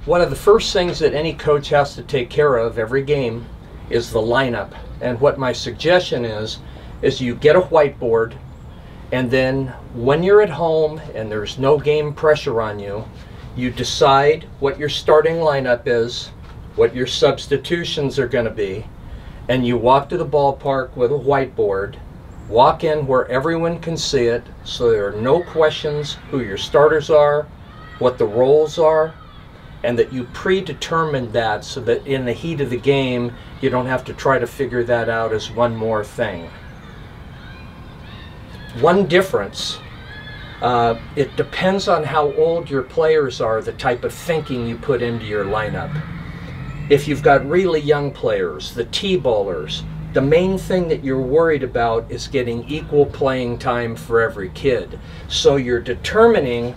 One of the first things that any coach has to take care of every game is the lineup. And what my suggestion is you get a whiteboard, and then when you're at home and there's no game pressure on you, you decide what your starting lineup is, what your substitutions are going to be, and you walk to the ballpark with a whiteboard, walk in where everyone can see it, so there are no questions who your starters are, what the roles are, and that you predetermine that so that in the heat of the game you don't have to try to figure that out as one more thing. One difference, it depends on how old your players are, the type of thinking you put into your lineup. If you've got really young players, the T-ballers, the main thing that you're worried about is getting equal playing time for every kid. So you're determining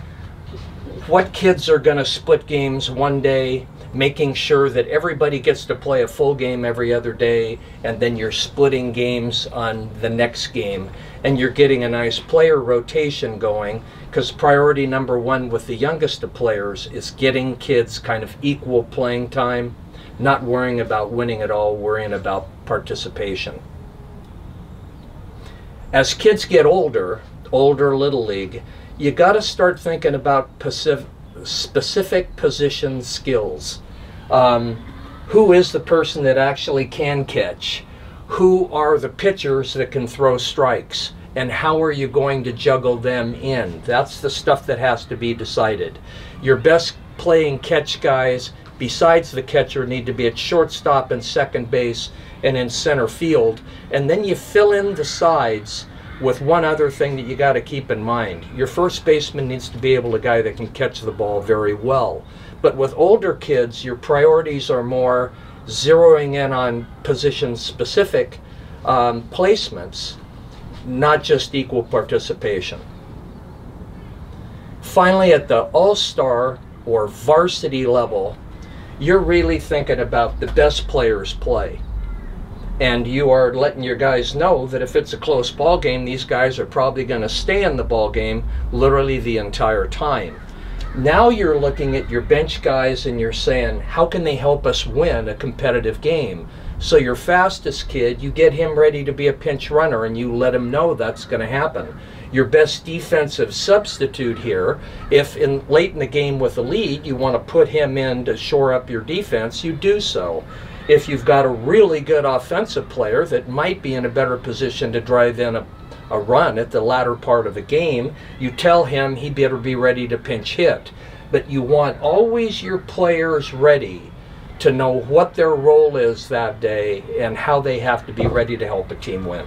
what kids are going to split games one day, making sure that everybody gets to play a full game every other day, and then you're splitting games on the next game. And you're getting a nice player rotation going, because priority number one with the youngest of players is getting kids kind of equal playing time, not worrying about winning at all, worrying about participation. As kids get older Little League, you got to start thinking about specific position skills. Who is the person that actually can catch? Who are the pitchers that can throw strikes? And how are you going to juggle them in? That's the stuff that has to be decided. Your best playing catch guys, besides the catcher, need to be at shortstop and second base and in center field. And then you fill in the sides with one other thing that you got to keep in mind. Your first baseman needs to be able a guy that can catch the ball very well. But with older kids, your priorities are more zeroing in on position-specific placements, not just equal participation. Finally, at the all-star or varsity level, you're really thinking about the best players play. And you are letting your guys know that if it's a close ball game, these guys are probably going to stay in the ball game literally the entire time. Now you're looking at your bench guys and you're saying, how can they help us win a competitive game? So your fastest kid, you get him ready to be a pinch runner and you let him know that's going to happen. Your best defensive substitute here, if late in the game with a lead, you want to put him in to shore up your defense, you do so. If you've got a really good offensive player that might be in a better position to drive in a run at the latter part of the game, you tell him he better be ready to pinch hit. But you want always your players ready to know what their role is that day and how they have to be ready to help a team win.